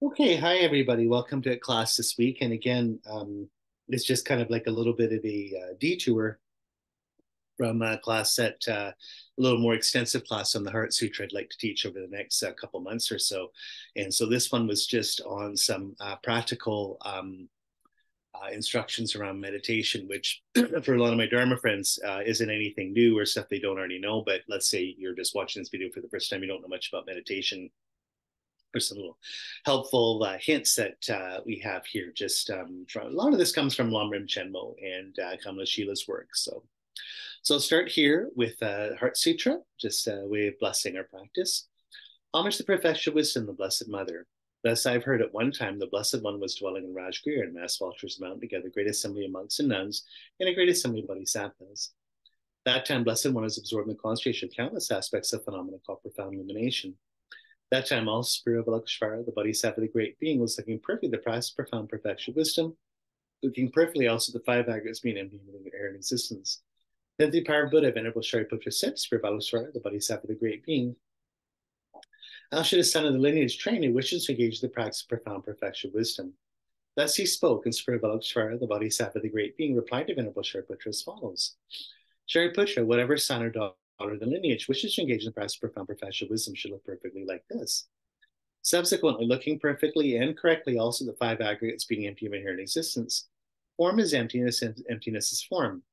Okay, hi everybody. Welcome to class this week. And again, it's just kind of like a little bit of a detour from a class that a little more extensive class on the Heart Sutra I'd like to teach over the next couple months or so. And so this one was just on some practical instructions around meditation, which for a lot of my Dharma friends isn't anything new or stuff they don't already know. But let's say you're just watching this video for the first time, you don't know much about meditation, for some little helpful hints that we have here. Just a lot of this comes from LamRim, Chenmo, and Kamala Shila's work. So I'll start here with Heart Sutra, just a way of blessing our practice. Homage to the perfection wisdom, the Blessed Mother. Thus I've heard at one time the Blessed One was dwelling in Rajgir and Mass Vultures Mountain together, great assembly of monks and nuns, and a great assembly of bodhisattvas. That time, Blessed One was absorbed in the concentration of countless aspects of phenomena called profound illumination. That time, also Spirit of Avalokiteshvara, the Bodhisattva, the Great Being, was looking perfectly the practice of profound perfection wisdom, looking perfectly also the five aggregates being empty and air in existence. Then the power of Buddha, Venerable Shariputra, said to Spirit of Avalokiteshvara, the Bodhisattva, the Great Being, how should a son of the lineage train who wishes to engage the practice of profound perfection wisdom? Thus he spoke, and Spirit of Avalokiteshvara, the Bodhisattva, the Great Being, replied to Venerable Shariputra as follows. Shariputra, whatever son or daughter of the lineage wishes to engage in the practice of profound perfection wisdom should look perfectly like this. Subsequently, looking perfectly and correctly also the five aggregates being empty of inherent existence. Form is emptiness, and emptiness is form.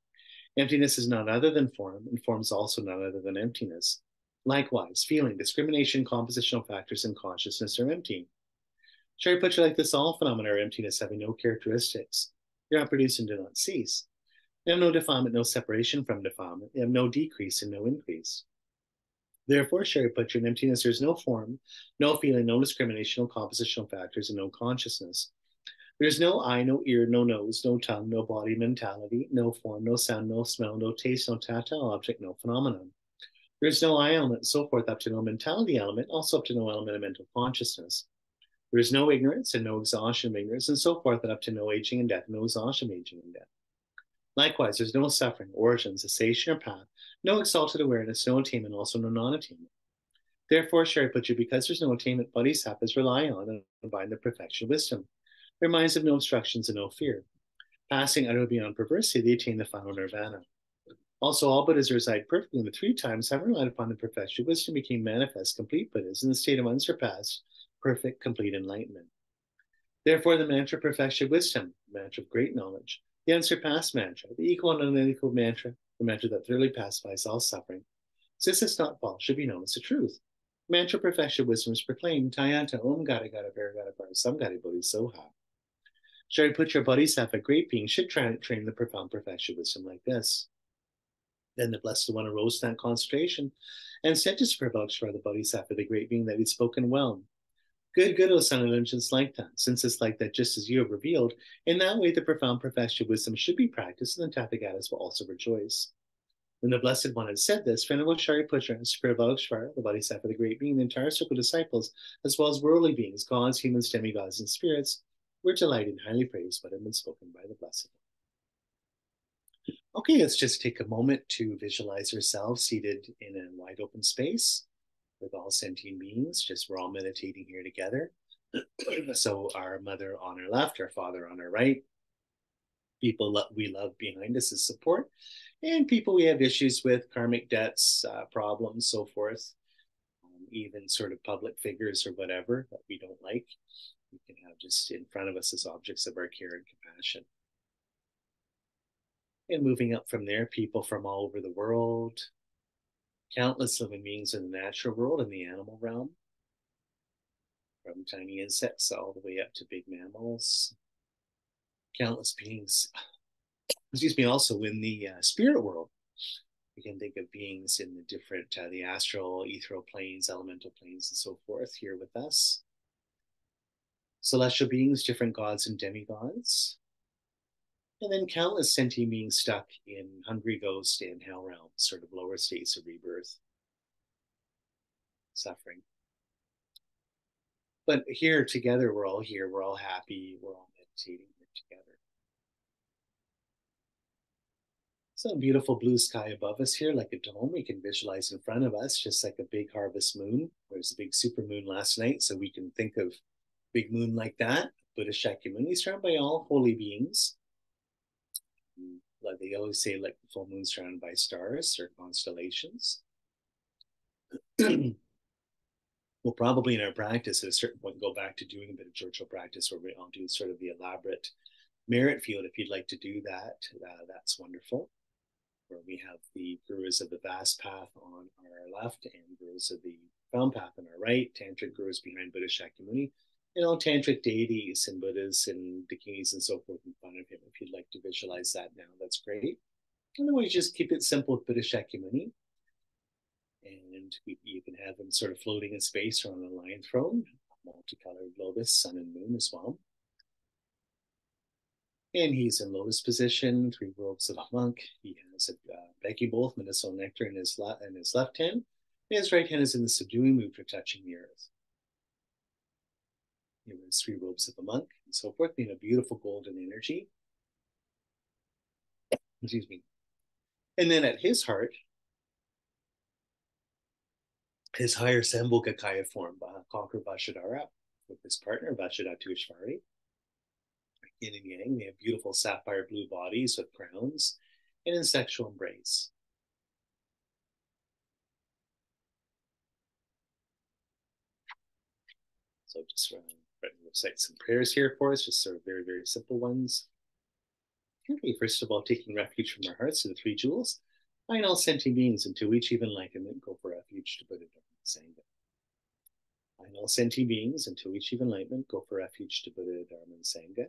Emptiness is none other than form, and form is also none other than emptiness. Likewise, feeling, discrimination, compositional factors, and consciousness are empty. Shariputra, like this, all phenomena are emptiness, having no characteristics. They are not produced and do not cease. They have no defilement, no separation from defilement. They have no decrease and no increase. Therefore, Shariputra, in emptiness, there is no form, no feeling, no discrimination, no compositional factors, and no consciousness. There is no eye, no ear, no nose, no tongue, no body, mentality, no form, no sound, no smell, no taste, no tactile object, no phenomenon. There is no I element, and so forth, up to no mentality element, also up to no element of mental consciousness. There is no ignorance and no exhaustion of ignorance, and so forth, and up to no aging and death, no exhaustion of aging and death. Likewise, there's no suffering, origin, cessation, or path, no exalted awareness, no attainment, also no non-attainment. Therefore, Shariputra, because there's no attainment, bodhisattvas rely on and abide in the perfection of wisdom. Their minds have no obstructions and no fear. Passing utterly beyond perversity, they attain the final nirvana. Also, all Buddhas reside perfectly in the three times, having relied upon the perfection of wisdom, became manifest, complete Buddhas in the state of unsurpassed, perfect, complete enlightenment. Therefore, the mantra of perfection of wisdom, the mantra of great knowledge, the unsurpassed mantra, the equal and unequal mantra, the mantra that thoroughly pacifies all suffering, since it's not false, should be known as the truth. The mantra of perfection of wisdom is proclaimed, Tayanta Om Gada Gada Varagada Var Samgadi Bodhi Soha. Shariputra Bodhisattva, great being, should train the profound perfection of wisdom like this. Then the Blessed One arose to that concentration and said to Spirit of Avalokiteshvara, the Bodhisattva, the great being, that he'd spoken well. Good, good, O son of lineage, like that. Since it's like that, just as you have revealed, in that way the profound perfection of wisdom should be practiced, and the Tathagatas will also rejoice. When the Blessed One had said this, Venerable Shariputra and Spirit of Avalokiteshvara, the Bodhisattva, the great being, the entire circle of disciples, as well as worldly beings, gods, humans, demigods, and spirits, were delighted and highly praised what had been spoken by the Blessed One. Okay, let's just take a moment to visualize ourselves seated in a wide open space with all sentient beings. Just we're all meditating here together. So our mother on our left, our father on our right, people we love behind us as support, and people we have issues with, karmic debts, problems, so forth, even sort of public figures or whatever that we don't like, we can have just in front of us as objects of our care and compassion. And moving up from there, people from all over the world, countless living beings in the natural world and the animal realm, from tiny insects all the way up to big mammals, countless beings, excuse me, also in the spirit world. We can think of beings in the different, the astral, ethereal planes, elemental planes, and so forth here with us. Celestial beings, different gods and demigods. And then countless sentient beings stuck in hungry ghost and hell realms, sort of lower states of rebirth, suffering. But here together, we're all here, we're all happy, we're all meditating here together. So a beautiful blue sky above us here, like a dome we can visualize in front of us, just like a big harvest moon. There was a big super moon last night, so we can think of big moon like that, Buddha Shakyamuni, surrounded by all holy beings. Like they always say, like the full moon surrounded by stars or constellations. We'll probably in our practice at a certain point go back to doing a bit of Churchill practice where I'll do sort of the elaborate merit field. If you'd like to do that, that's wonderful. Where we have the gurus of the vast path on our left and gurus of the profound path on our right, tantric gurus behind Buddha Shakyamuni, and all tantric deities and Buddhas and Dakinis and so forth in front of him. If you'd like to visualize that now, that's great. Otherwise, just keep it simple with Buddha Shakyamuni. And you can have him sort of floating in space or on a lion throne, multicolored lotus, sun and moon as well. And he's in lotus position, 3 robes of a monk. He has a begging bowl, medicinal nectar in his left hand. And his right hand is in the subduing mood for touching the earth. He wears 3 robes of a monk and so forth, being a beautiful golden energy. Excuse me. And then at his heart, his higher Sambhogakaya form, Conqueror Vajradhara, with his partner, Vajradhatu Ishvari. Yin and yang, they have beautiful sapphire blue bodies with crowns and in sexual embrace. So just recite some prayers here for us, just sort of very, very simple ones. Okay, first of all, taking refuge from our hearts to the 3 jewels. I and all sentient beings into each even enlightenment go for refuge to Buddha Dharma and Sangha. I and all sentient beings into each even enlightenment go for refuge to Buddha Dharma and Sangha.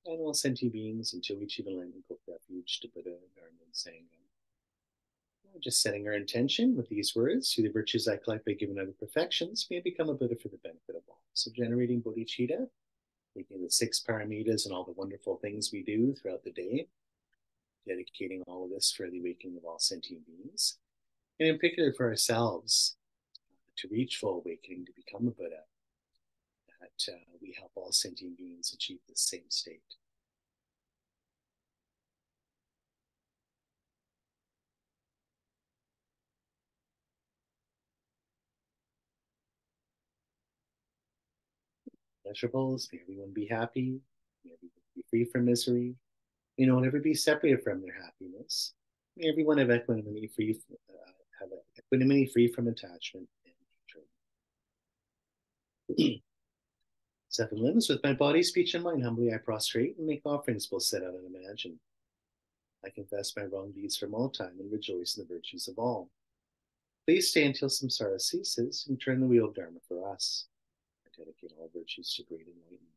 And all sentient beings until we achieve enlightenment go for refuge to Buddha, Dharma, and Sangha. Just setting our intention with these words, through the virtues I collect by giving other perfections, may I become a Buddha for the benefit of all. So generating bodhicitta, making the 6 paramitas and all the wonderful things we do throughout the day, dedicating all of this for the awakening of all sentient beings, and in particular for ourselves, to reach full awakening, to become a Buddha, that we help all sentient beings achieve the same state. Pleasurables, may everyone be happy, may everyone be free from misery, may no one ever be separated from their happiness, may everyone have equanimity free, from attachment and hatred. 7 limbs, with my body, speech, and mind, humbly I prostrate and make offerings both set out and imagined. I confess my wrong deeds from all time and rejoice in the virtues of all. Please stay until samsara ceases and turn the wheel of Dharma for us. I dedicate all virtues to great enlightenment.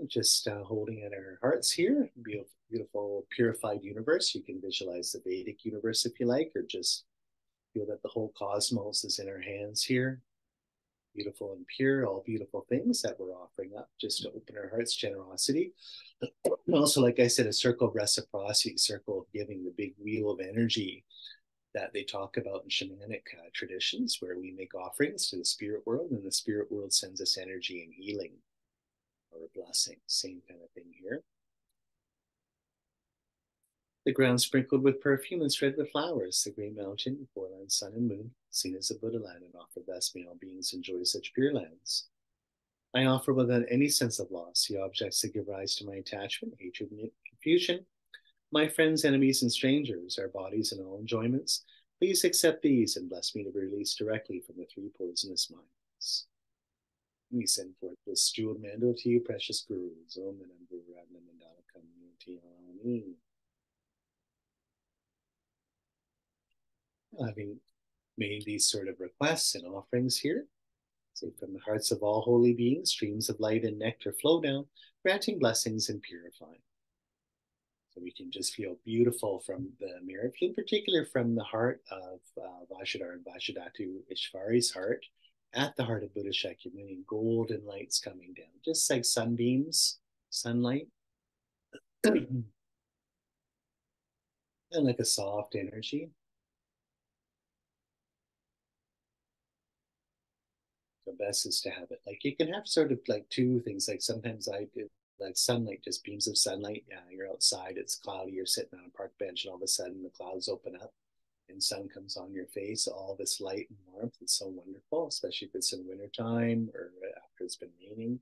Just holding at our hearts here, beautiful, beautiful, purified universe. You can visualize the Vedic universe if you like, or just feel that the whole cosmos is in our hands here. Beautiful and pure, all beautiful things that we're offering up just to open our hearts, generosity. And also, like I said, a circle of reciprocity, circle of giving, the big wheel of energy that they talk about in shamanic traditions, where we make offerings to the spirit world and the spirit world sends us energy and healing or a blessing. Same kind of thing here. The ground sprinkled with perfume and spread with flowers, the great mountain, 4 lands, sun and moon, seen as a Buddha land, and offer thus may all beings enjoy such pure lands. I offer without any sense of loss the objects that give rise to my attachment, hatred, and confusion, my friends, enemies, and strangers, our bodies and all enjoyments. Please accept these and bless me to be released directly from the 3 poisonous minds. We send forth this jeweled mandal to you, precious gurus. Om Manam Guru Radha Mandala Community. Amen. Having made these sort of requests and offerings here, so from the hearts of all holy beings, streams of light and nectar flow down, granting blessings and purifying. So we can just feel beautiful from the mirror, in particular from the heart of Vajradhara and Vajradhatu Ishvari's heart, at the heart of Buddha Shakyamuni, golden lights coming down, just like sunbeams, sunlight, and like a soft energy. The best is to have it like you can have sort of like 2 things. Like sometimes I do like sunlight, just beams of sunlight. Yeah, you're outside, it's cloudy, you're sitting on a park bench, and all of a sudden the clouds open up and sun comes on your face. All this light and warmth, it's so wonderful. beautiful, especially if it's in wintertime or after it's been raining.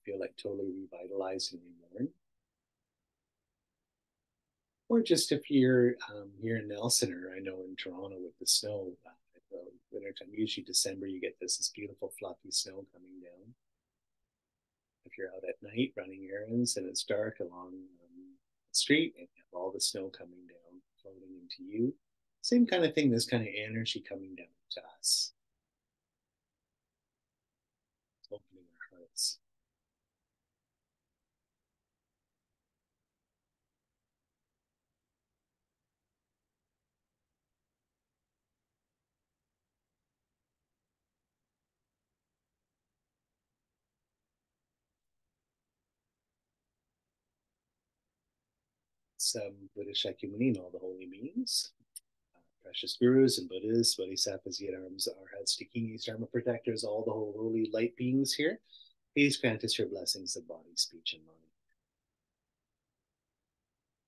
Feel like totally revitalized and reborn. Or just if you're here in Nelson, or I know in Toronto with the snow, wintertime, usually December, you get this beautiful fluffy snow coming down. If you're out at night running errands and it's dark along the street and you have all the snow coming down, floating into you, same kind of thing, this kind of energy coming down to us, opening our hearts. Some Buddhist Shakyamuni and all the holy beings, precious gurus and Buddhas, Bodhisattvas, yet arms, arhats, Dakinis, Dharma protectors, all the whole holy light beings here. Please grant us your blessings of body, speech, and mind.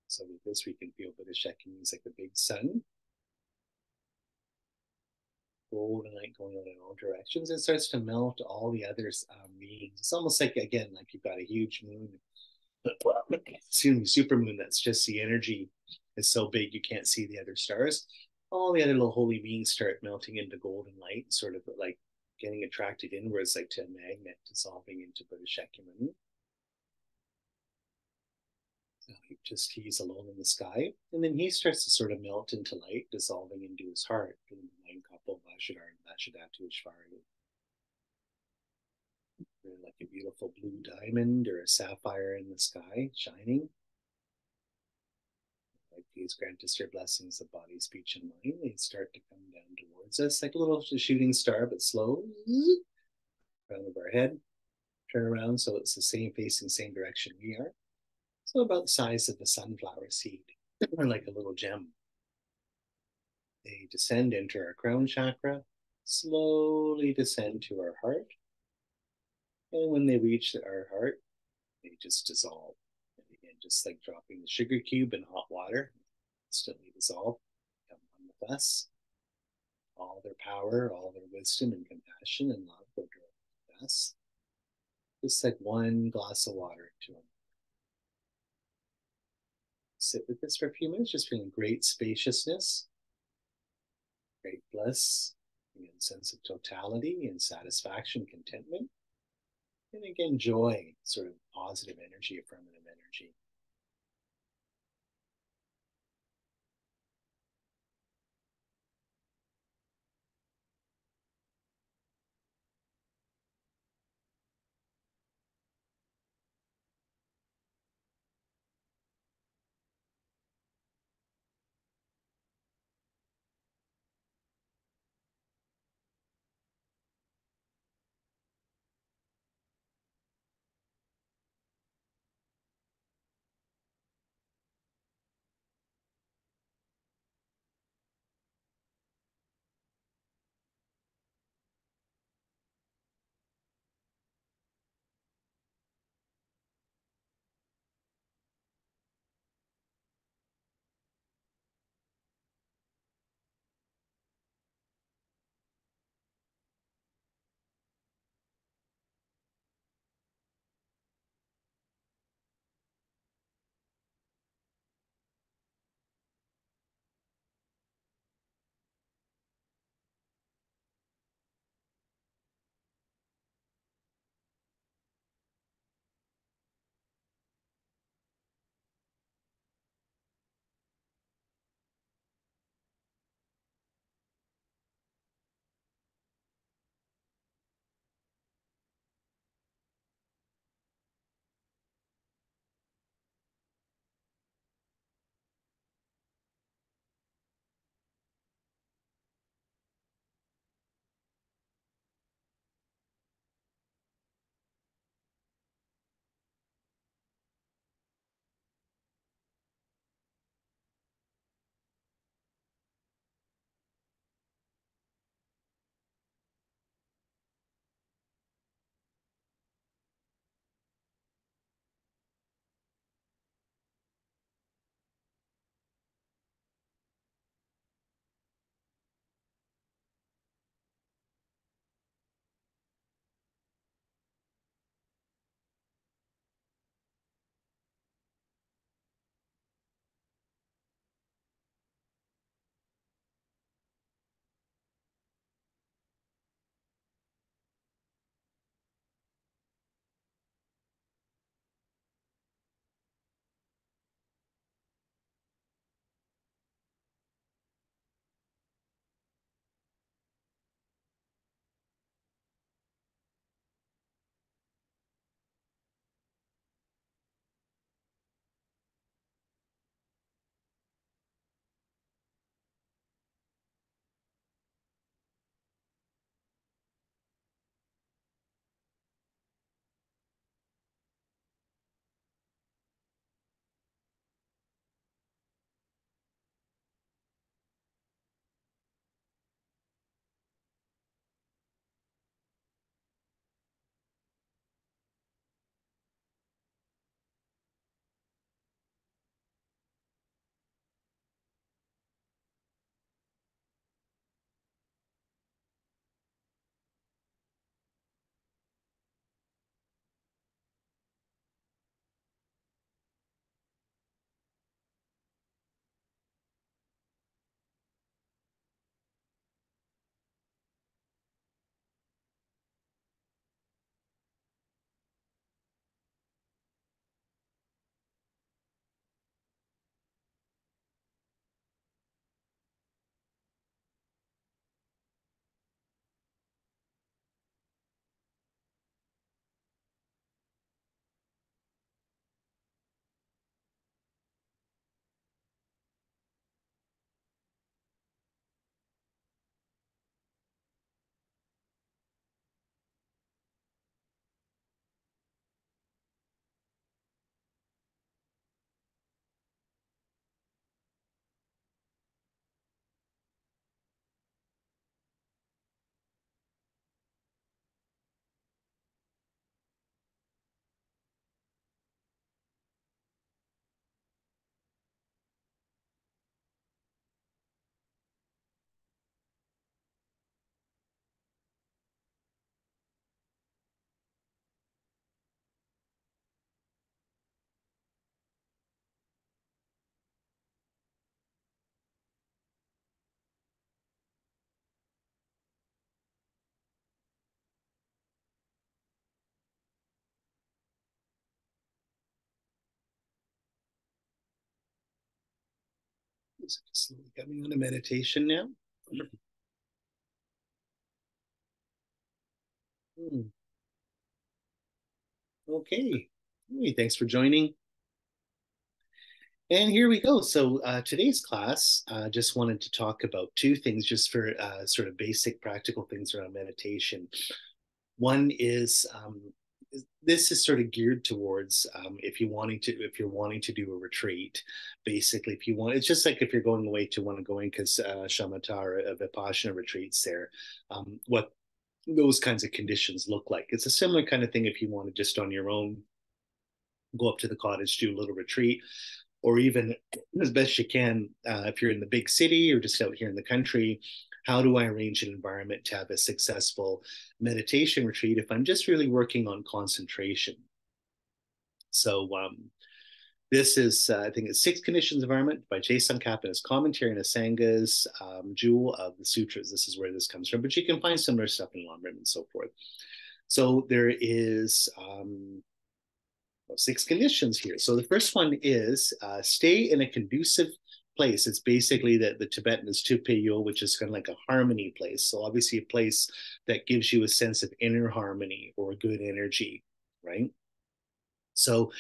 So with this, we can feel Buddhist Shakyamuni is like the big sun, golden light going out in all directions. It starts to melt all the other beings. It's almost like, again, like you've got a huge moon, excuse me, super moon. That's just the energy is so big you can't see the other stars. All the other little holy beings start melting into golden light, sort of like getting attracted inwards, like to a magnet, dissolving into Buddha Shakyamuni. So he's alone in the sky, and then he starts to sort of melt into light, dissolving into his heart, in the nine couple Vajradhara and Vajradhatu Ishvari. They're like a beautiful blue diamond or a sapphire in the sky, shining. Like, please grant us your blessings of body, speech, and mind. They start to come down towards us like a little shooting star, but slow. Crown of our head, turn around so it's the same facing same direction we are. So about the size of a sunflower seed, or like a little gem. They descend into our crown chakra, slowly descend to our heart. And when they reach our heart, they just dissolve. And again, just like dropping the sugar cube in hot water, instantly dissolve, come on with us. All their power, all their wisdom and compassion and love go directly with us. Just like one glass of water to them. Sit with this for a few minutes, just feeling great spaciousness, great bliss, and sense of totality and satisfaction, contentment. And again, joy, sort of positive energy, affirmative energy. Slowly coming on to meditation now. Okay. Hey, thanks for joining. And here we go. So today's class, just wanted to talk about two things, just for sort of basic practical things around meditation. One is this is sort of geared towards if you're wanting to do a retreat. Basically, if you want, it's just like if you're going away to one going because shamatha or vipassana retreats there, what those kinds of conditions look like. It's a similar kind of thing if you want to just on your own go up to the cottage, do a little retreat, or even as best you can, if you're in the big city or just out here in the country, how do I arrange an environment to have a successful meditation retreat if I'm just really working on concentration? So this is, I think it's Six Conditions Environment by Tsongkhapa, his commentary and Asanga's Jewel of the Sutras. This is where this comes from, but you can find similar stuff in LamRim and so forth. So there is six conditions here. So the first one is stay in a conducive place. It's basically that the Tibetan is tupeyo, which is kind of like a harmony place. So obviously a place that gives you a sense of inner harmony or good energy, right? So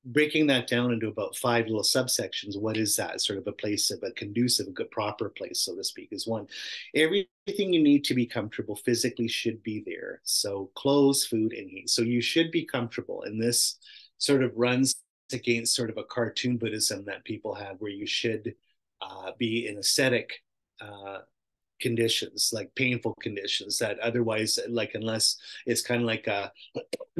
breaking that down into about 5 little subsections, what is that? Sort of a place of a conducive, a good, proper place, so to speak, is one. Everything you need to be comfortable physically should be there. So clothes, food, and heat. So you should be comfortable. And this sort of runs against sort of a cartoon Buddhism that people have, where you should be in ascetic conditions, like painful conditions that otherwise, like, unless it's kind of like a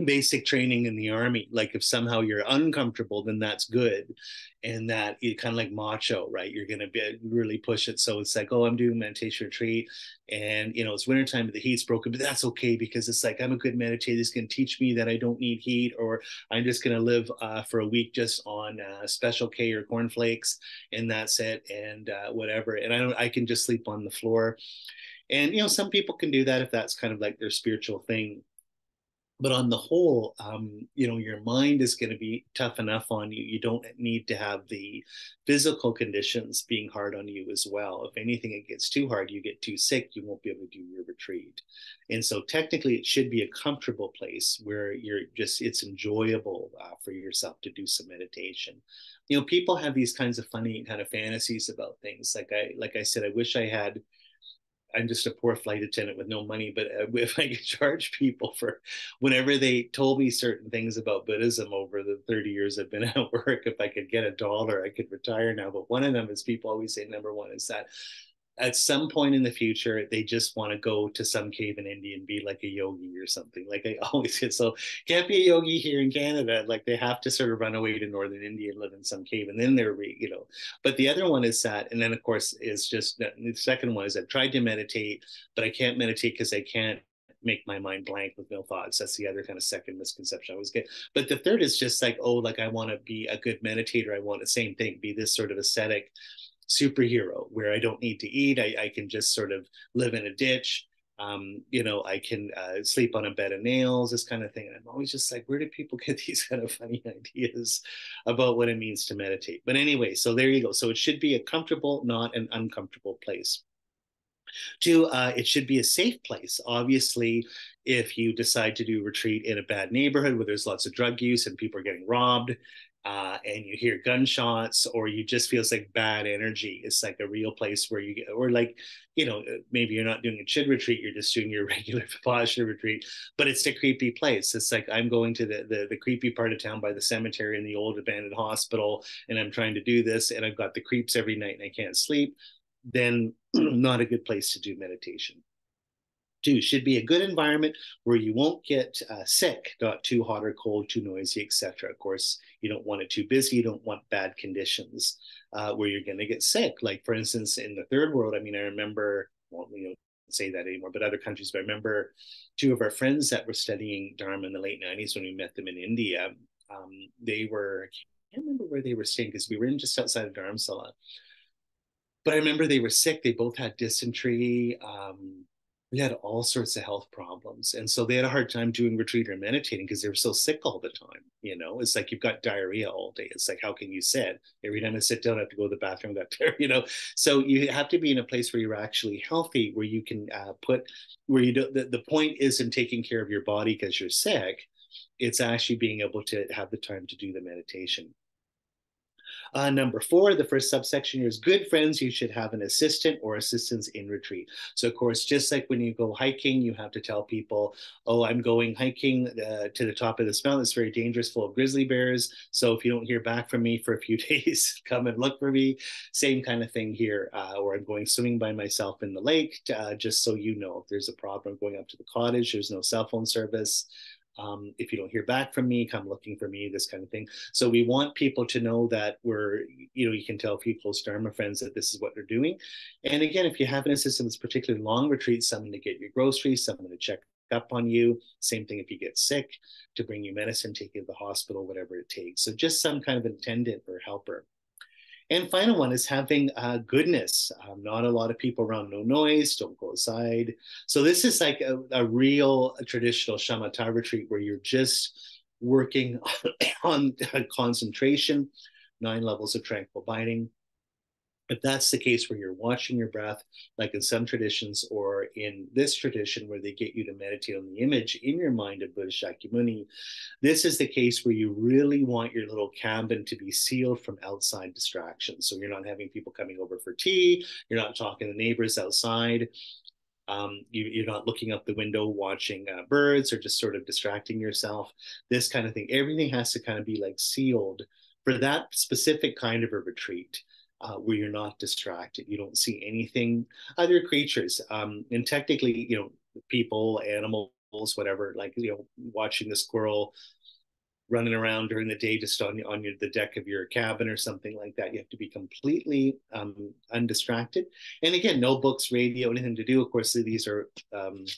basic training in the army, like if somehow you're uncomfortable, then that's good, and that you kind of like macho, right? You're going to be really push it. So it's like, oh, I'm doing meditation retreat, and it's wintertime, but the heat's broken, but that's okay, because it's like, I'm a good meditator. It's going to teach me that I don't need heat, or I'm just going to live for a week just on Special K or cornflakes, and that's it, and whatever, and I can just sleep on the floor. And some people can do that if that's kind of like their spiritual thing. But on the whole, your mind is going to be tough enough on you. You don't need to have the physical conditions being hard on you as well. If anything, it gets too hard, you get too sick, you won't be able to do your retreat. And so technically it should be a comfortable place where it's enjoyable for yourself to do some meditation. People have these kinds of funny kind of fantasies about things. Like I said, I wish I'm just a poor flight attendant with no money, but if I could charge people for whenever they told me certain things about Buddhism over the 30 years I've been at work, if I could get $1, I could retire now. But one of them is, people always say, number one is that at some point in the future, they just want to go to some cave in India and be like a yogi or something. Like I always get, so can't be a yogi here in Canada. Like they have to sort of run away to northern India and live in some cave, and then they're. But the other one is that, and then of course is just the second one is I've tried to meditate, but I can't meditate because I can't make my mind blank with no thoughts. That's the other kind of second misconception I always get. But the third is just like, oh, like I want to be a good meditator. I want the same thing, be this sort of ascetic superhero where I don't need to eat. I can just sort of live in a ditch. I can sleep on a bed of nails, this kind of thing. And I'm always just like, where do people get these kind of funny ideas about what it means to meditate? But anyway, so there you go. So it should be a comfortable, not an uncomfortable place. Two, it should be a safe place. Obviously, if you decide to do a retreat in a bad neighborhood where there's lots of drug use and people are getting robbed, and you hear gunshots, or you just feels like bad energy, it's like a real place where you get, or like, maybe you're not doing a chid retreat, you're just doing your regular Vipassana retreat, but it's a creepy place. It's like, I'm going to the creepy part of town by the cemetery and the old abandoned hospital, and I'm trying to do this, and I've got the creeps every night and I can't sleep. Then not a good place to do meditation. Two, should be a good environment where you won't get sick, not too hot or cold, too noisy, etc. Of course, you don't want it too busy. You don't want bad conditions where you're going to get sick. Like, for instance, in the third world, I mean, I remember, well, we don't say that anymore, but other countries, but I remember two of our friends that were studying Dharma in the late 90s when we met them in India. They were, I can't remember where they were staying because we were in just outside of Dharamsala. But I remember they were sick. They both had dysentery. we had all sorts of health problems. And so they had a hard time doing retreat or meditating because they were so sick all the time. You know, it's like you've got diarrhea all day. It's like, how can you sit? Every time I sit down, I have to go to the bathroom, got diarrhea, you know. So you have to be in a place where you're actually healthy, where you can where you don't, the point isn't taking care of your body because you're sick. It's actually being able to have the time to do the meditation. Number 4, the first subsection here is good friends. You should have an assistant or assistants in retreat. So, of course, just like when you go hiking, you have to tell people, oh, I'm going hiking to the top of this mountain. It's very dangerous, full of grizzly bears. So if you don't hear back from me for a few days, come and look for me. Same kind of thing here. Or I'm going swimming by myself in the lake, just so you know if there's a problem going up to the cottage, there's no cell phone service. If you don't hear back from me, come looking for me, this kind of thing. So we want people to know that you can tell a few close Dharma friends that this is what they're doing. And again, if you have an assistant that's particularly long retreat, someone to get your groceries, someone to check up on you. Same thing if you get sick, to bring you medicine, take you to the hospital, whatever it takes. So just some kind of attendant or helper. And final one is having goodness. Not a lot of people around, no noise, don't go outside. So this is like a real traditional shamatha retreat where you're just working on concentration, 9 levels of tranquil abiding. If that's the case where you're watching your breath, like in some traditions, or in this tradition where they get you to meditate on the image in your mind of Buddha Shakyamuni, this is the case where you really want your little cabin to be sealed from outside distractions. So you're not having people coming over for tea, you're not talking to neighbors outside. You're not looking out the window watching birds or just sort of distracting yourself, this kind of thing. Everything has to kind of be like sealed for that specific kind of a retreat. Where you're not distracted, you don't see anything, other creatures, and technically, people, animals, whatever, like watching the squirrel running around during the day just on the deck of your cabin or something like that. You have to be completely undistracted. And again, no books, radio, anything to do. Of course, these are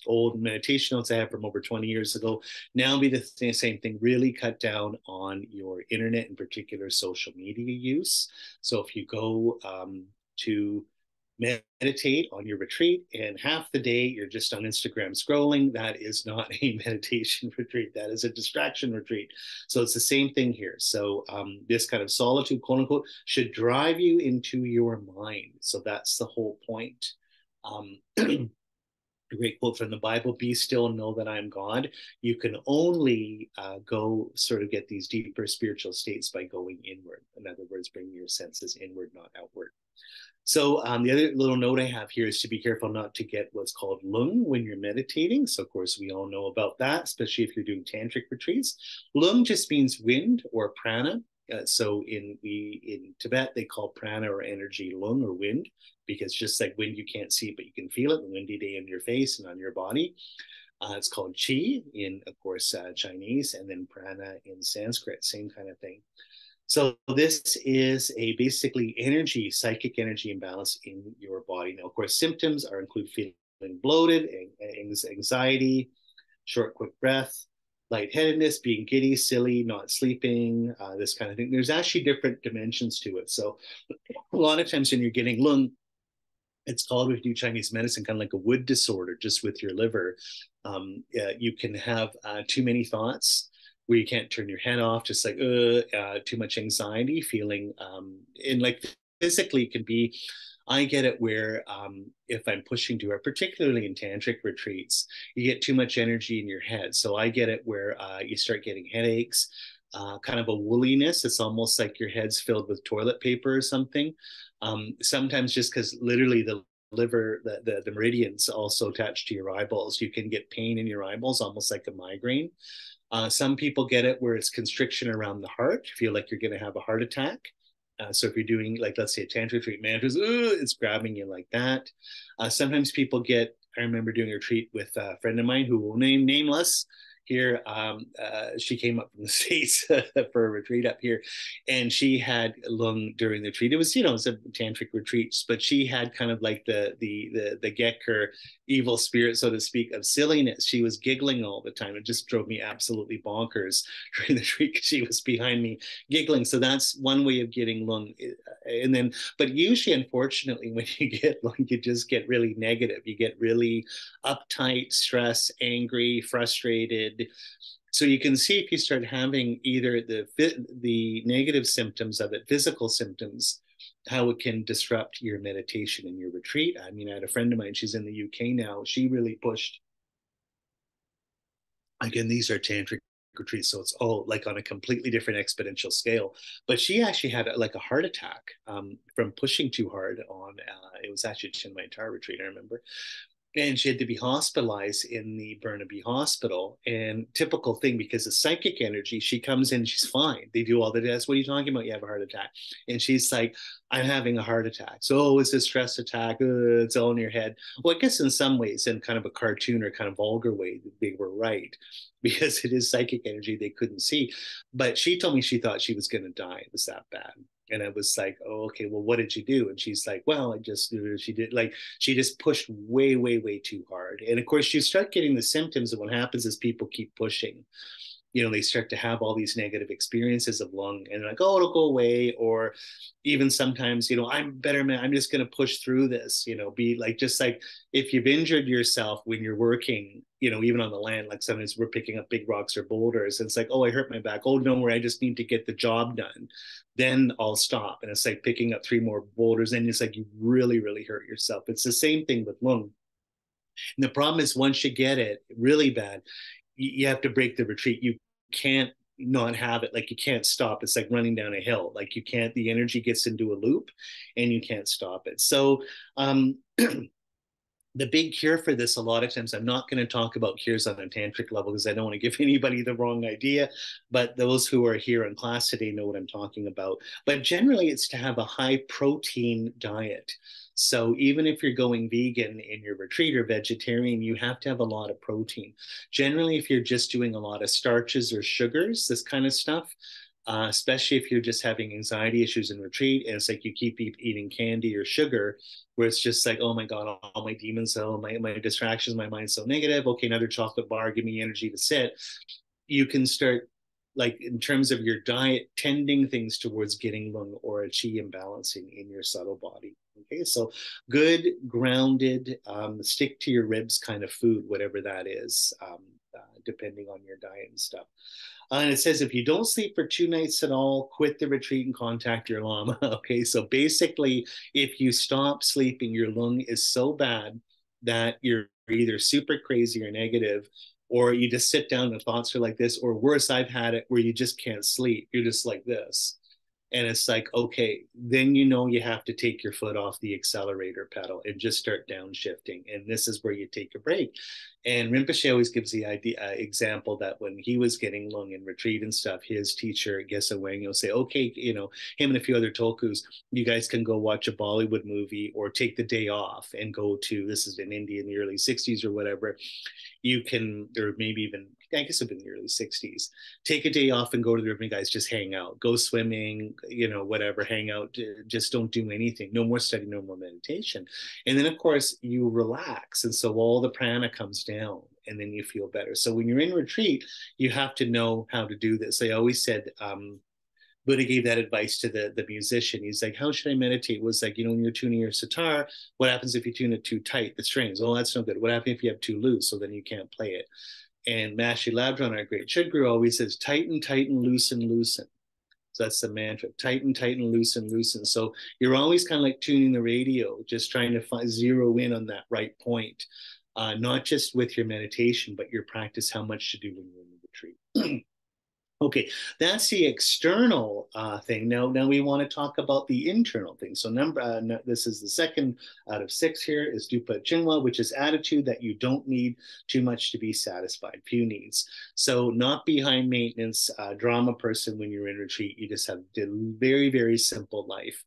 old meditation notes I have from over 20 years ago. Now be the same thing. Really cut down on your internet, in particular social media use. So if you go to meditate on your retreat and half the day you're just on Instagram scrolling, that is not a meditation retreat. That is a distraction retreat. So it's the same thing here. So this kind of solitude, quote unquote, should drive you into your mind. So that's the whole point. A great quote from the Bible, be still and know that I'm God. You can only go sort of get these deeper spiritual states by going inward. In other words, bringing your senses inward, not outward. So the other little note I have here is to be careful not to get what's called lung when you're meditating. So of course we all know about that, especially if you're doing tantric retreats. Lung just means wind or prana. So in Tibet, they call prana or energy lung or wind, because just like wind, you can't see it, but you can feel it, the windy day in your face and on your body. It's called chi in, of course, Chinese, and then prana in Sanskrit, same kind of thing. So this is a basically psychic energy imbalance in your body. Now, of course, symptoms include feeling bloated, anxiety, short, quick breath, lightheadedness, being giddy, silly, not sleeping, this kind of thing. There's actually different dimensions to it. So a lot of times when you're getting lung, it's called, if you do Chinese medicine, kind of like a wood disorder, just with your liver. You can have too many thoughts, where you can't turn your head off, just like too much anxiety, feeling, and like physically it can be, I get it where if I'm pushing too hard, particularly in tantric retreats, you get too much energy in your head. So I get it where you start getting headaches, kind of a woolliness. It's almost like your head's filled with toilet paper or something. Sometimes just because literally the liver, the meridians also attached to your eyeballs, you can get pain in your eyeballs, almost like a migraine. Some people get it where it's constriction around the heart, feel like you're going to have a heart attack. So if you're doing, like, let's say a tantra retreat, mantras, it's grabbing you like that. Sometimes people get, I remember doing a retreat with a friend of mine who will name nameless. here. She came up from the States for a retreat up here, and she had lung during the retreat. It was, it was a tantric retreat, but she had kind of like the Gekker evil spirit, so to speak, of silliness. She was giggling all the time. It just drove me absolutely bonkers during the retreat because she was behind me giggling. So that's one way of getting lung. And then, but usually, unfortunately, when you get lung, you just get really negative. You get really uptight, stressed, angry, frustrated. So you can see if you start having either the negative symptoms of it, physical symptoms, how it can disrupt your meditation and your retreat. I mean, I had a friend of mine, she's in the UK now. She really pushed. Again, these are tantric retreats, so it's all like on a completely different exponential scale. But she actually had like a heart attack from pushing too hard on. It was actually Chenmo entire retreat, I remember, and she had to be hospitalized in the Burnaby Hospital. And typical thing, because of psychic energy, she comes in, she's fine. They do all the tests. What are you talking about? You have a heart attack. And she's like, I'm having a heart attack. So, oh, it's a stress attack. It's all in your head. Well, I guess in some ways, in kind of a cartoon or kind of vulgar way, they were right, because it is psychic energy they couldn't see. But she told me she thought she was going to die. It was that bad. And I was like, oh, okay, well, what did you do? And she's like, well, she did, like, she just pushed way, way, way too hard. And of course, you start getting the symptoms. And what happens is people keep pushing. They start to have all these negative experiences of lung, and they're like, oh, it'll go away. Or even sometimes, I'm better, man. I'm just going to push through this, be like, just like if you've injured yourself when you're working, even on the land, like sometimes we're picking up big rocks or boulders. And it's like, oh, I hurt my back. Oh, don't worry. I just need to get the job done. Then I'll stop. And it's like picking up 3 more boulders. And it's like, you really, really hurt yourself. It's the same thing with lung. And the problem is, once you get it really bad, you have to break the retreat. You can't not have it. Like, you can't stop. It's like running down a hill. Like, you can't, the energy gets into a loop and you can't stop it. So the big cure for this, a lot of times, I'm not going to talk about cures on a tantric level because I don't want to give anybody the wrong idea, but those who are here in class today know what I'm talking about. But generally, it's to have a high protein diet. So even if you're going vegan in your retreat or vegetarian, you have to have a lot of protein. Generally, if you're just doing a lot of starches or sugars, this kind of stuff, especially if you're just having anxiety issues in retreat, and it's like you keep eating candy or sugar, where it's just like, oh my God, all my demons, my distractions, my mind's so negative. Okay, another chocolate bar, give me energy to sit. You can start, like, in terms of your diet, tending things towards getting lung or a chi imbalancing in your subtle body. Okay, so good, grounded, stick to your ribs kind of food, whatever that is, depending on your diet and stuff. And it says, if you don't sleep for 2 nights at all, quit the retreat and contact your Lama. Okay, so basically, if you stop sleeping, your lung is so bad that you're either super crazy or negative, or you just sit down and thoughts are like this, or worse, I've had it where you just can't sleep. You're just like this. And it's like, okay, then you have to take your foot off the accelerator pedal and just start downshifting. And this is where you take a break. And Rinpoche always gives the example that when he was getting lung in retreat and stuff, his teacher, Gesa Wang, will say, okay, him and a few other tokus, you guys can go watch a Bollywood movie or take the day off and go to, this is in India in the early 60s or whatever. You can, or maybe even, I guess it'd been the early 60s, take a day off and go to the river, and guys, just hang out, go swimming, whatever, hang out, just don't do anything. No more study, no more meditation. And then, of course, you relax. And so all the prana comes down and then you feel better. So when you're in retreat, you have to know how to do this. I always said, Buddha gave that advice to the musician. He's like, how should I meditate? It was like, when you're tuning your sitar, what happens if you tune it too tight, the strings? Oh, that's no good. What happens if you have too loose? So then you can't play it. And Mashi Labdron, our great Chudguru, always says, tighten, tighten, loosen, loosen. So that's the mantra, tighten, tighten, loosen, loosen. So you're always kind of like tuning the radio, just trying to zero in on that right point, not just with your meditation, but your practice, how much to do when you're in the retreat. Okay, that's the external thing. Now we want to talk about the internal thing. So this is the second out of 6 here is Dupa Chinwa, which is attitude that you don't need too much to be satisfied, few needs. So not behind maintenance, drama person when you're in retreat. You just have a very, very simple life.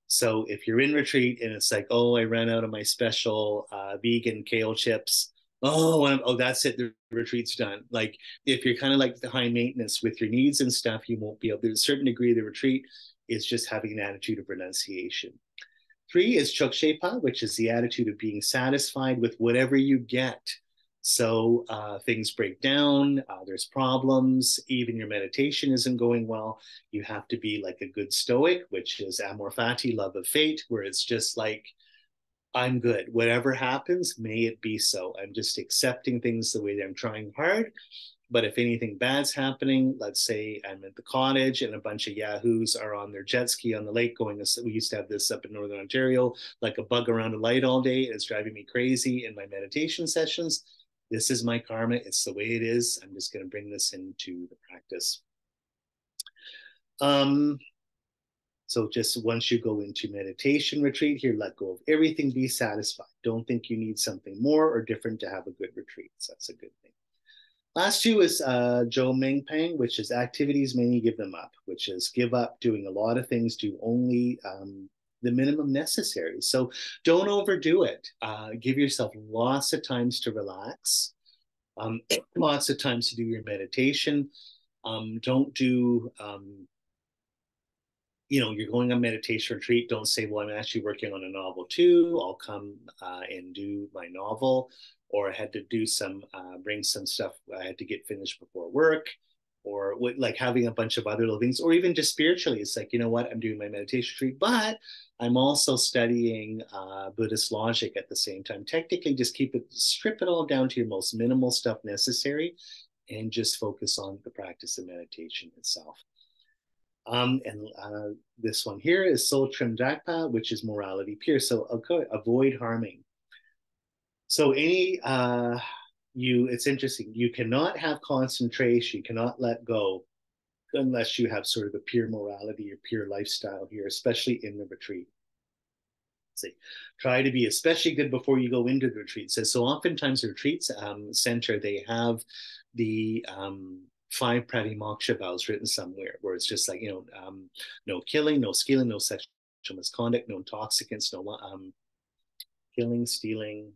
So if you're in retreat and it's like, oh, I ran out of my special vegan kale chips, Oh, that's it. The retreat's done. Like if you're kind of like the high maintenance with your needs and stuff, you won't be able. There's a certain degree of the retreat is just having an attitude of renunciation. Three is Chopa, which is the attitude of being satisfied with whatever you get. So things break down, there's problems, even your meditation isn't going well. You have to be like a good stoic, which is amor fati, love of fate, where it's just like, I'm good. Whatever happens, may it be so. I'm just accepting things the way that I'm trying hard. But if anything bad's happening, let's say I'm at the cottage and a bunch of yahoos are on their jet ski on the lake going, we used to have this up in Northern Ontario, like a bug around a light all day. It's driving me crazy in my meditation sessions. This is my karma. It's the way it is. I'm just going to bring this into the practice. So just once you go into meditation retreat here, let go of everything, be satisfied. Don't think you need something more or different to have a good retreat. So that's a good thing. Last two is Joe Mingpang, which is activities, many give them up, which is give up doing a lot of things, do only the minimum necessary. So don't overdo it. Give yourself lots of times to relax, lots of times to do your meditation. Don't do you're going on meditation retreat. Don't say, well, I'm actually working on a novel too. I'll come and do my novel. Or I had to do bring some stuff I had to get finished before work. Or like having a bunch of other little things. Or even just spiritually, it's like, you know what, I'm doing my meditation retreat, but I'm also studying Buddhist logic at the same time. Technically, just strip it all down to your most minimal stuff necessary and just focus on the practice of meditation itself. And this one here is Soul Trim Dakpa, which is morality pure. So avoid harming. So it's interesting. You cannot have concentration, you cannot let go unless you have sort of a pure morality or pure lifestyle here, especially in the retreat. See, try to be especially good before you go into the retreat. So oftentimes the retreats center, they have the 5 pratimoksha vows written somewhere where it's just like, no killing, no stealing, no sexual misconduct, no intoxicants, no killing, stealing,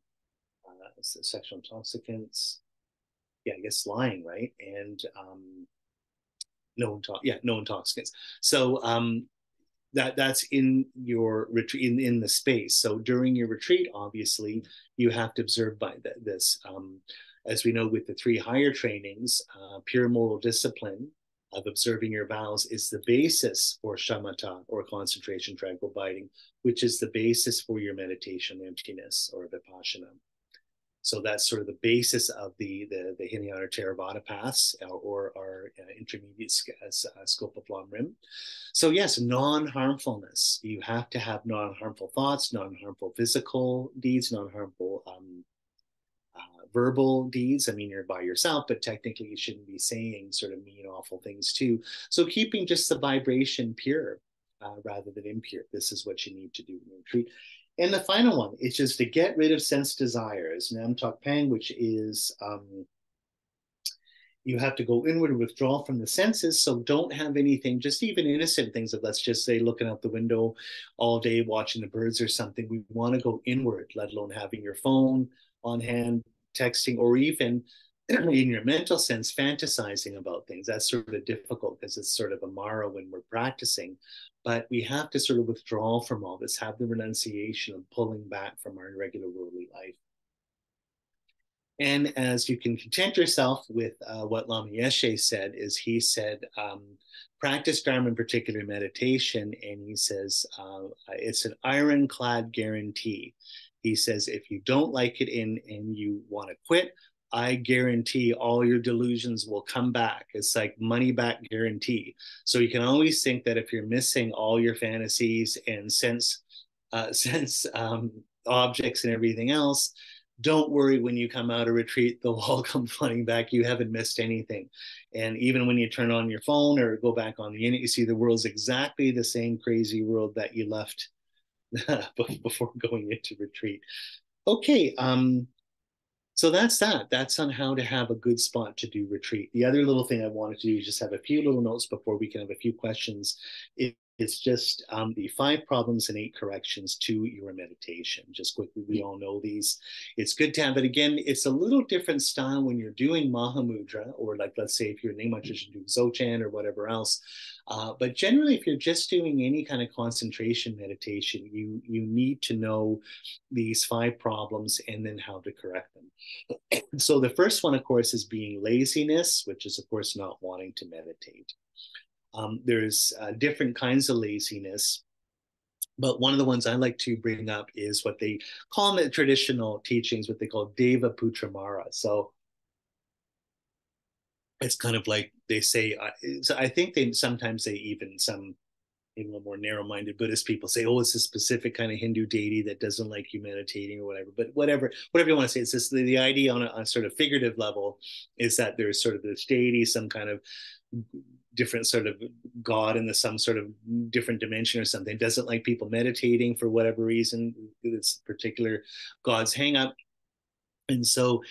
sexual intoxicants. Yeah, I guess lying, right? And no intoxicants. So that's in your retreat in the space. So during your retreat, obviously, you have to observe by this. As we know with the 3 higher trainings, pure moral discipline of observing your vows is the basis for shamatha or concentration, tranquil abiding, which is the basis for your meditation, emptiness or vipassana. So that's sort of the basis of the Hinayana Theravada paths or our intermediate scope of LamRim. So yes, non-harmfulness. You have to have non-harmful thoughts, non-harmful physical deeds, non-harmful verbal deeds. I mean, you're by yourself, but technically you shouldn't be saying sort of mean, awful things too. So keeping just the vibration pure rather than impure. This is what you need to do in retreat. And the final one is just to get rid of sense desires. Nam Tok Pang, which is you have to go inward, withdraw from the senses. So don't have anything, just even innocent things of, let's just say, looking out the window all day, watching the birds or something. We want to go inward, let alone having your phone on hand, texting, or even in your mental sense, fantasizing about things. That's sort of difficult because it's sort of a mara when we're practicing. But we have to sort of withdraw from all this, have the renunciation of pulling back from our regular worldly life. And as you can content yourself with what Lama Yeshe said, is he said, practice Dharma, in particular meditation, and he says, it's an ironclad guarantee. He says, if you don't like it and you want to quit, I guarantee all your delusions will come back. It's like money back guarantee. So you can always think that if you're missing all your fantasies and sense objects and everything else, don't worry, when you come out of retreat, they'll all come flooding back. You haven't missed anything. And even when you turn on your phone or go back on the internet, you see the world's exactly the same crazy world that you left before going into retreat. Okay, so that's that. That's on how to have a good spot to do retreat. The other little thing I wanted to do is just have a few little notes before we can have a few questions. It's just the 5 problems and 8 corrections to your meditation. Just quickly, we all know these. It's good to have it. Again, it's a little different style when you're doing Mahamudra, or like, let's say if you're an Nyingma tradition, do Dzogchen or whatever else. But generally, if you're just doing any kind of concentration meditation, you need to know these 5 problems and then how to correct them. So the first one, of course, is being laziness, which is, of course, not wanting to meditate. There's different kinds of laziness, but one of the ones I like to bring up is what they call in the traditional teachings, what they call Deva Putra Mara. So it's kind of like they say, so I think they sometimes they even some even a little more narrow-minded Buddhist people say, oh, it's a specific kind of Hindu deity that doesn't like you meditating or whatever. But whatever you want to say, it's just the idea on a sort of figurative level is that there's sort of this deity, some kind of different sort of God in some sort of different dimension or something, doesn't like people meditating for whatever reason. It's particular God's hang up. And so,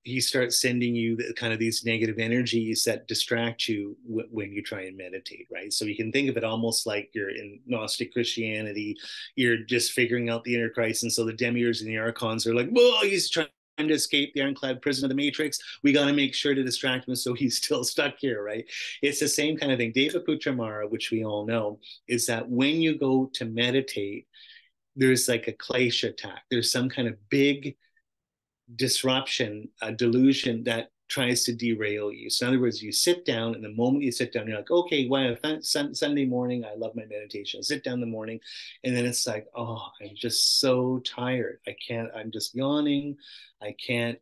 he starts sending you kind of these negative energies that distract you when you try and meditate, right? So you can think of it almost like you're in Gnostic Christianity, you're just figuring out the inner Christ. And so the demiurges and the archons are like, whoa, he's trying to escape the ironclad prison of the matrix. We got to make sure to distract him so he's still stuck here, right? It's the same kind of thing. Devaputra Mara, which we all know, is that when you go to meditate, there's like a klesha attack. There's some kind of big disruption, a delusion that tries to derail you. So in other words, you sit down, and the moment you sit down, you're like, okay, wow, Sunday morning, I love my meditation. I sit down in the morning, and then it's like, oh, I'm just so tired. I'm just yawning. I can't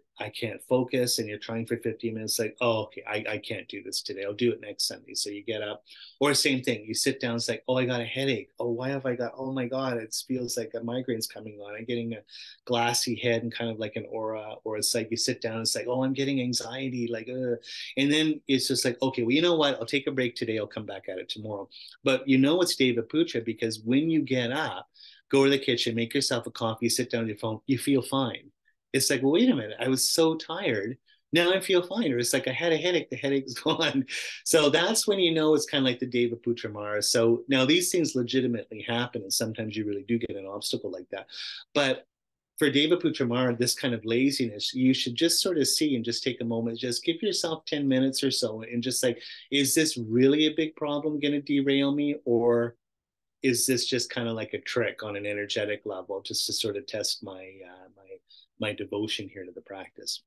focus. And you're trying for 15 minutes, like, oh, okay, I can't do this today. I'll do it next Sunday. So you get up, or same thing, you sit down, it's like, oh, I got a headache. Oh, why have I got, oh my God, it feels like a migraine's coming on. I'm getting a glassy head and kind of like an aura, or it's like you sit down, it's like, oh, I'm getting anxiety, like, and then it's just like, okay, well, you know what? I'll take a break today. I'll come back at it tomorrow. But it's Deva Putra, because when you get up, go to the kitchen, make yourself a coffee, sit down on your phone, you feel fine. It's like, well, wait a minute, I was so tired. Now I feel fine. Or it's like I had a headache, the headache's gone. So that's when it's kind of like the Deva Putra Mara. So now these things legitimately happen, and sometimes you really do get an obstacle like that. But for Deva Putra Mara, this kind of laziness, you should just sort of see and just take a moment, just give yourself 10 minutes or so and just like, is this really a big problem going to derail me? Or is this just kind of like a trick on an energetic level, just to sort of test my devotion here to the practice?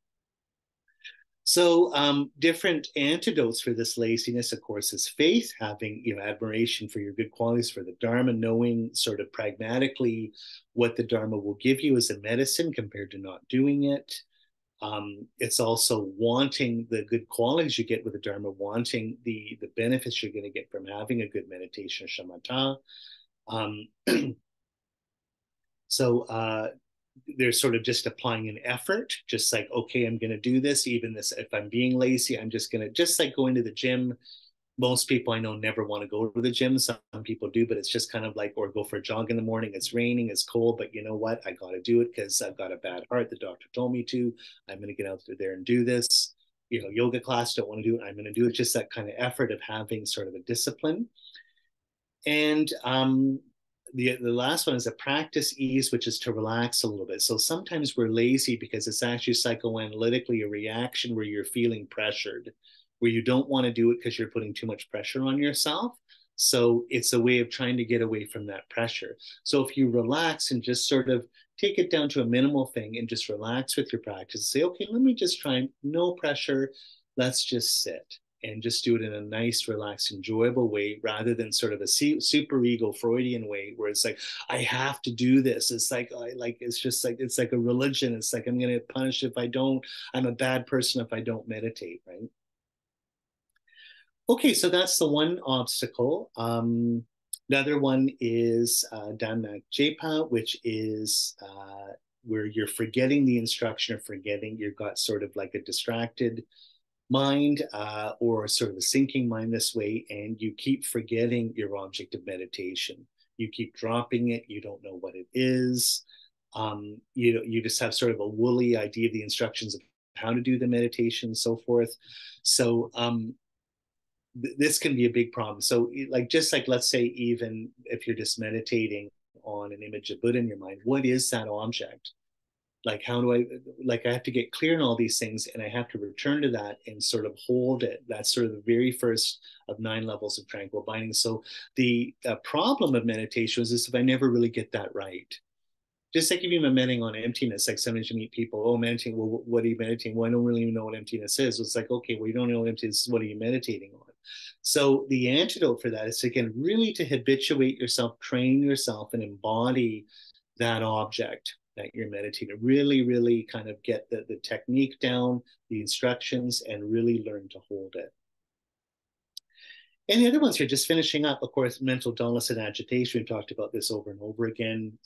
So different antidotes for this laziness, of course, is faith, having admiration for your good qualities, for the Dharma, knowing sort of pragmatically what the Dharma will give you as a medicine compared to not doing it. It's also wanting the good qualities you get with the Dharma, wanting the benefits you're going to get from having a good meditation, shamatha. So they're sort of just applying an effort, just like, okay, I'm going to do this. Even this, if I'm being lazy, I'm just going to, just like going to the gym. Most people I know never want to go to the gym. Some people do, but it's just kind of like, or go for a jog in the morning. It's raining, it's cold, but you know what? I got to do it because I've got a bad heart. The doctor told me to. I'm going to get out there and do this. Yoga class, don't want to do it. I'm going to do it. Just that kind of effort of having sort of a discipline. And the last one is a practice ease, which is to relax a little bit. So sometimes we're lazy because it's actually psychoanalytically a reaction where you're feeling pressured, where you don't want to do it because you're putting too much pressure on yourself. So it's a way of trying to get away from that pressure. So if you relax and just sort of take it down to a minimal thing and just relax with your practice, say, okay, let me just try, no pressure. Let's just sit and just do it in a nice, relaxed, enjoyable way, rather than sort of a super ego Freudian way where it's like, I have to do this. It's like, it's just like, it's like a religion. It's like, I'm going to punish if I don't, I'm a bad person if I don't meditate, right? Okay, so that's the one obstacle. Another one is Dannak Jepa, which is where you're forgetting the instruction, or you've got sort of like a distracted mind, or sort of a sinking mind this way, and you keep forgetting your object of meditation. You keep dropping it. You don't know what it is. You just have sort of a woolly idea of the instructions of how to do the meditation and so forth. So this can be a big problem. So like, just like, let's say, even if you're just meditating on an image of Buddha in your mind, what is that object? Like, how do I, like, I have to get clear on all these things, and I have to return to that and sort of hold it. That's sort of the very first of 9 levels of tranquil binding. So the problem of meditation is this: if I never really get that right, just like if you're meditating on emptiness, like sometimes you meet people, oh, meditating, well, what are you meditating? Well, I don't really even know what emptiness is. It's like, okay, well, you don't know what emptiness is, what are you meditating on? So the antidote for that is, again, really to habituate yourself, train yourself, and embody that object that you're meditating. Really, really kind of get the technique down, the instructions, and really learn to hold it. And the other ones here, just finishing up, of course, mental dullness and agitation. We talked about this over and over again,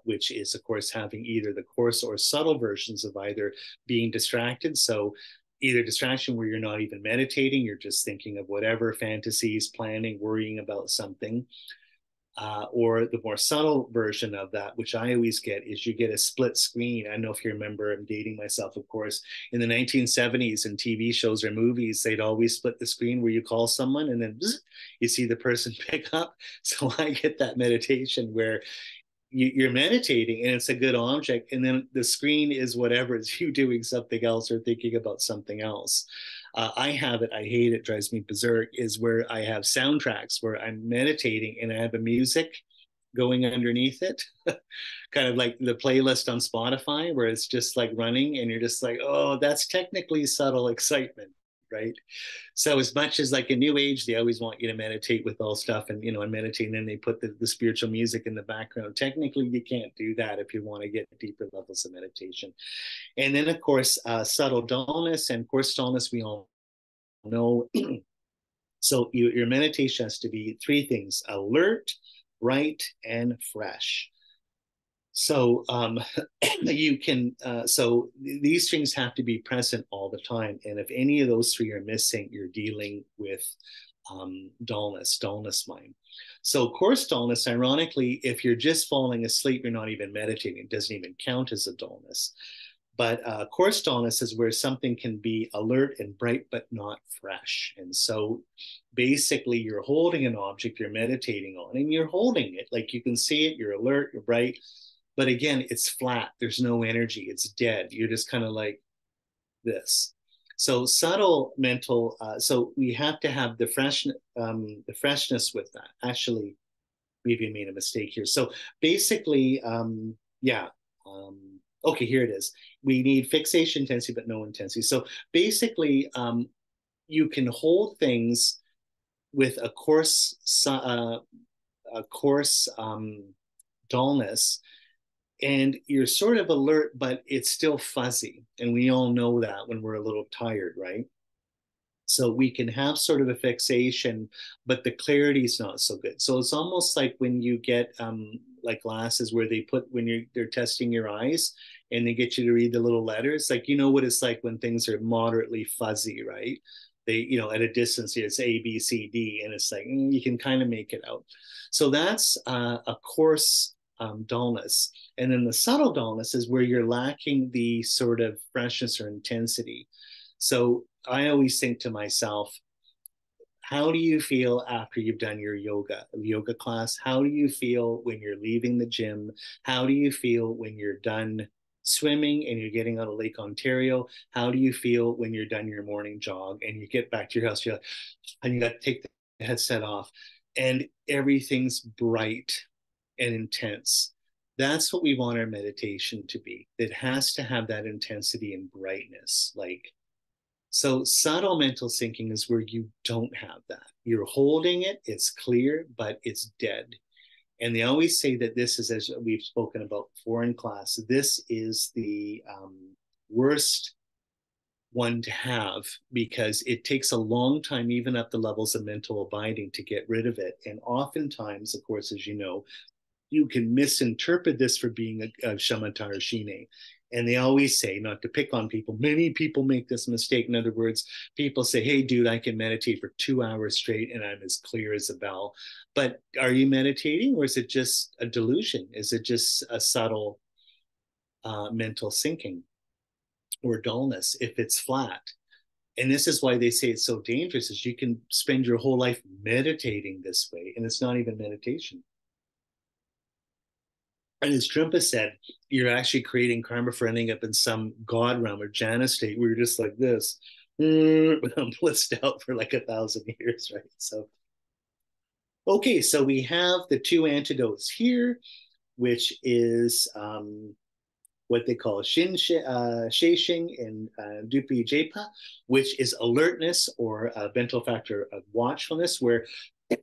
which is, of course, having either the coarse or subtle versions of either being distracted. So either distraction where you're not even meditating, you're just thinking of whatever fantasies, planning, worrying about something. Or the more subtle version of that, which I always get, is you get a split screen. I don't know if you remember, I'm dating myself, of course. In the 1970s, in TV shows or movies, they'd always split the screen where you call someone and then you see the person pick up. So I get that meditation where you're meditating and it's a good object, and then the screen is whatever, it's you doing something else or thinking about something else. I have it, I hate it, drives me berserk, is where I have soundtracks where I'm meditating and I have a music going underneath it, kind of like the playlist on Spotify where it's just like running, and you're just like, oh, that's technically subtle excitement, right? So as much as like a new age, they always want you to meditate with all stuff and, and meditate, and then they put the spiritual music in the background. Technically, you can't do that if you want to get deeper levels of meditation. And then, of course, subtle dullness and coarse dullness, we all know. So your meditation has to be 3 things: alert, bright, and fresh. So you can, so these things have to be present all the time. And if any of those 3 are missing, you're dealing with dullness mind. So coarse dullness, ironically, if you're just falling asleep, you're not even meditating. It doesn't even count as a dullness. But coarse dullness is where something can be alert and bright, but not fresh. And so basically you're holding an object you're meditating on, and you're holding it, like you can see it, you're alert, you're bright, but again, it's flat. There's no energy. It's dead. You're just kind of like this. So subtle mental. So we have to have the freshness with that. Actually, maybe I made a mistake here. So basically, yeah. Okay, here it is. We need fixation intensity, but no intensity. So basically, you can hold things with a coarse dullness, and you're sort of alert, but it's still fuzzy. And we all know that when we're a little tired, right? So we can have sort of a fixation, but the clarity is not so good. So it's almost like when you get like glasses where they put, when they're testing your eyes and they get you to read the little letters. Like, you know what it's like when things are moderately fuzzy, right? They, at a distance, it's A, B, C, D, and it's like, you can kind of make it out. So that's a coarse dullness. And then the subtle dullness is where you're lacking the sort of freshness or intensity. So I always think to myself, how do you feel after you've done your yoga class? How do you feel when you're leaving the gym? How do you feel when you're done swimming and you're getting out of Lake Ontario? How do you feel when you're done your morning jog and you get back to your house, and you got to take the headset off and everything's bright and intense? That's what we want our meditation to be. It has to have that intensity and brightness. So subtle mental syncing is where you don't have that. You're holding it, it's clear, but it's dead. And they always say that this is, as we've spoken about before in class, this is the worst one to have, because it takes a long time, even at the levels of mental abiding, to get rid of it. And oftentimes, of course, as you know, you can misinterpret this for being a shamatha or shine. And they always say, not to pick on people, many people make this mistake. In other words, people say, hey, dude, I can meditate for 2 hours straight and I'm as clear as a bell. But are you meditating, or is it just a delusion? Is it just a subtle mental sinking or dullness if it's flat? And this is why they say it's so dangerous, is you can spend your whole life meditating this way, and it's not even meditation. And as Trumpa said, you're actually creating karma for ending up in some God realm or jhana state where you're just like this, blissed out for like 1,000 years, right? So, okay, so we have the two antidotes here, which is what they call Sheshing and Dupi Jepa, which is alertness or a mental factor of watchfulness, where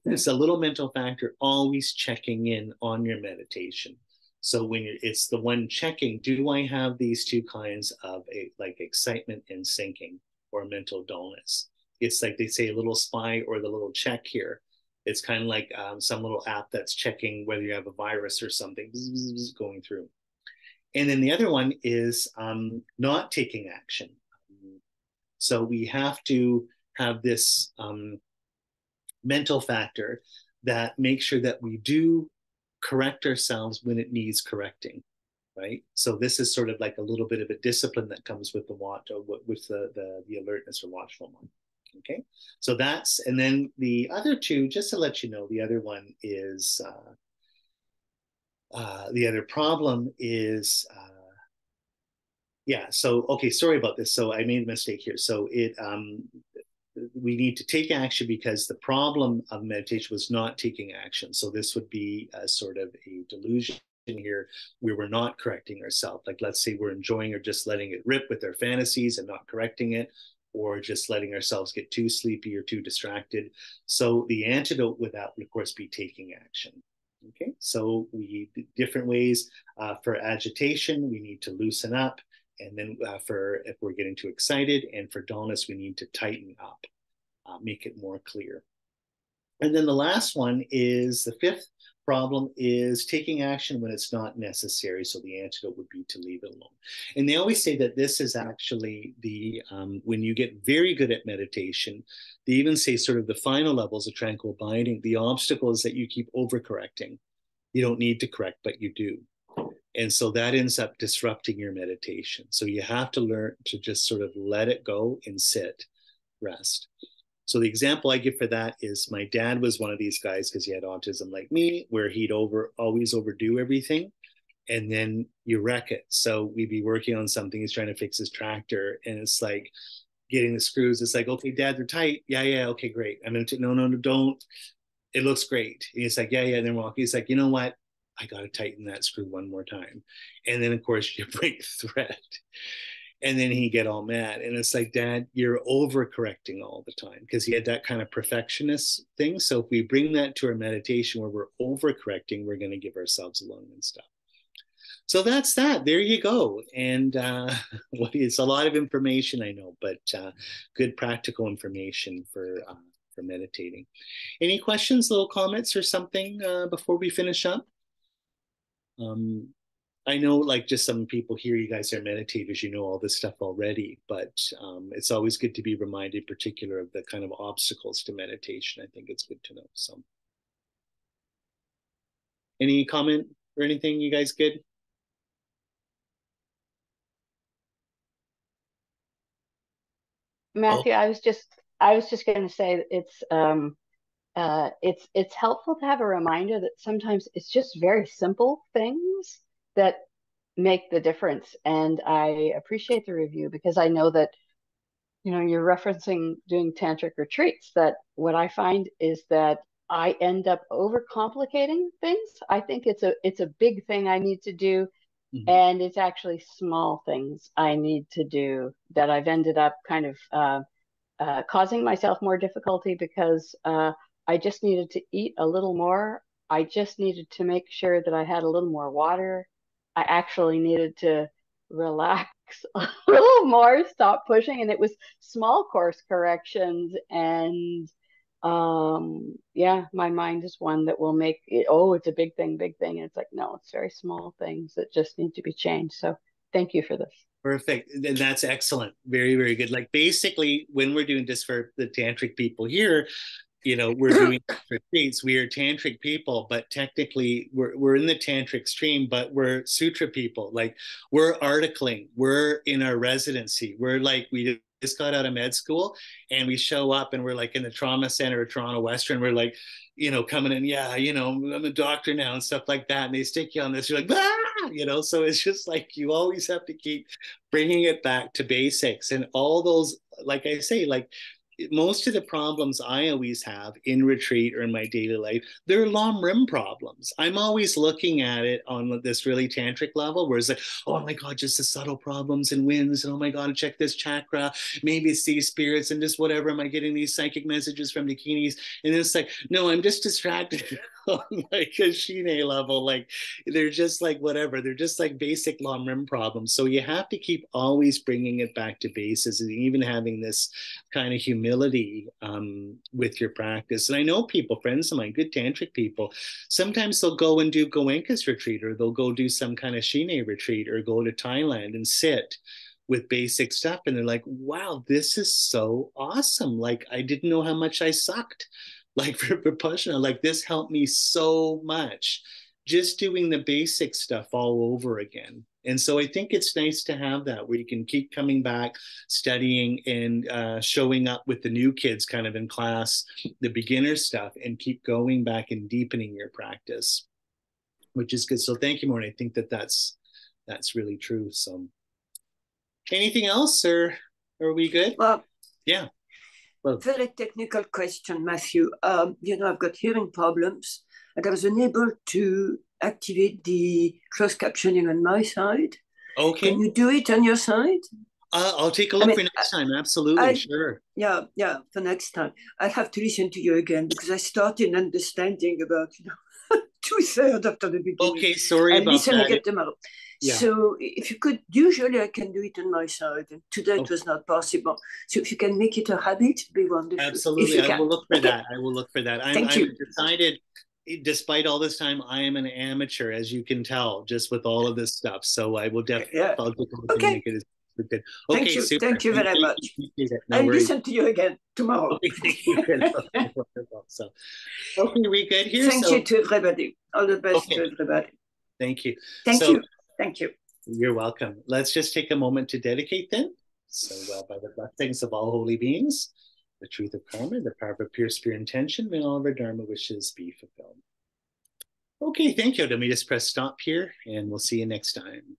it's a little mental factor always checking in on your meditation. So when it's the one checking, do I have these two kinds of like excitement and sinking or mental dullness? It's like they say a little spy or the little check here. It's kind of like some little app that's checking whether you have a virus or something going through. And then the other one is not taking action. So we have to have this mental factor that makes sure that we do correct ourselves when it needs correcting, right? So this is sort of like a little bit of a discipline that comes with the watch, or with the alertness or watchful one. Okay, so that's, and then the other two, just to let you know, the other one is the other problem is yeah. So okay, sorry about this. So I made a mistake here. So we need to take action because the problem of meditation was not taking action. So this would be a sort of a delusion here where we're not correcting ourselves. Like let's say we're enjoying or just letting it rip with our fantasies and not correcting it, or just letting ourselves get too sleepy or too distracted. So the antidote with that would of course be taking action. Okay, so we different ways for agitation, we need to loosen up. And then for if we're getting too excited, and for dullness, we need to tighten up, make it more clear. And then the last one is the fifth problem is taking action when it's not necessary. So the antidote would be to leave it alone. And they always say that this is actually the, when you get very good at meditation, they even say sort of the final levels of tranquil abiding, the obstacle is that you keep overcorrecting. You don't need to correct, but you do. And so that ends up disrupting your meditation. So you have to learn to just sort of let it go and sit, rest. So the example I give for that is my dad was one of these guys, because he had autism like me, where he'd always overdo everything, and then you wreck it. So we'd be working on something, he's trying to fix his tractor, and it's like getting the screws. It's like, okay, Dad, they're tight. Yeah, okay, great. I'm gonna no, don't. It looks great. And he's like, yeah. And then walking. He's like, you know what? I got to tighten that screw one more time. And then, of course, you break thread. And then he get all mad. And it's like, Dad, you're overcorrecting all the time, because he had that kind of perfectionist thing. So if we bring that to our meditation where we're overcorrecting, we're going to give ourselves alone and stuff. So that's that. There you go. And it's a lot of information, I know, but good practical information for meditating. Any questions, little comments or something before we finish up? I know, like, just some people here, you guys are meditators, you know all this stuff already, but it's always good to be reminded, in particular, of the kind of obstacles to meditation. I think it's good to know. So, any comment or anything? You guys good? Matthew, I was just going to say it's helpful to have a reminder that sometimes it's just very simple things that make the difference. And I appreciate the review, because I know that, you're referencing doing tantric retreats, that what I find is that I end up overcomplicating things. I think it's a big thing I need to do. Mm-hmm. And it's actually small things I need to do that I've ended up kind of causing myself more difficulty, because I just needed to eat a little more. I just needed to make sure that I had a little more water. I actually needed to relax a little more, stop pushing. And it was small course corrections. And yeah, my mind is one that will make it, oh, it's a big thing. And it's like, no, it's very small things that just need to be changed. So thank you for this. Perfect. And that's excellent. Very, very good. Like, basically, when we're doing this for the tantric people here, we're doing retreats. We are tantric people, but technically we're in the tantric stream, but we're sutra people. Like, we're articling. We're in our residency. We're like, we just got out of med school, and we show up and we're like in the trauma center of Toronto Western. We're like, coming in, yeah, I'm a doctor now and stuff like that. And they stick you on this, you're like, so it's just like, you always have to keep bringing it back to basics. And all those, like I say, like, most of the problems I always have in retreat or in my daily life, they're LamRim problems. I'm always looking at it on this really tantric level, where it's like, oh my God, just the subtle problems and winds, and oh my God, check this chakra. Maybe it's these spirits and just whatever. Am I getting these psychic messages from Dakinis? And it's like, no, I'm just distracted on like a Shine level. Like, they're just like whatever. They're just like basic LamRim problems. So you have to keep always bringing it back to bases, and even having this kind of humility with your practice. And I know people, friends of mine, good tantric people, sometimes they'll go and do Goenka's retreat, or they'll go do some kind of Shine retreat, or go to Thailand and sit with basic stuff. And they're like, wow, this is so awesome. Like, I didn't know how much I sucked. Like, for Vipassana, like, this helped me so much, just doing the basic stuff all over again. And so I think it's nice to have that, where you can keep coming back, studying, and showing up with the new kids kind of in class, the beginner stuff, and keep going back and deepening your practice, which is good. So thank you, Maureen. I think that's really true. So anything else, or are we good? Well, yeah. Well, very technical question, Matthew. I've got hearing problems, and I was unable to activate the closed captioning on my side. Okay. Can you do it on your side? I'll take a look for next time. Absolutely, sure. Yeah, for next time. I have to listen to you again, because I started understanding about 2/3 after the beginning. Okay, sorry about that. I'll listen again tomorrow. Yeah. So if you could, usually I can do it on my side, and today it was not possible. So if you can make it a habit, it'd be wonderful. Absolutely, I will look for that. I will look for that. Thank you. Decided, despite all this time, I am an amateur, as you can tell, just with all of this stuff. So I will definitely make it as good. Okay, thank you. Super. Thank you very much. No I'll worries. listen to you again tomorrow. So, okay, we good here? Thank you to everybody. All the best to everybody. Thank you. Thank you. Thank you. You're welcome. Let's just take a moment to dedicate then. So, by the blessings of all holy beings, the truth of karma, the power of pure spirit intention, may all of our dharma wishes be fulfilled. Okay, thank you. Let me just press stop here, and we'll see you next time.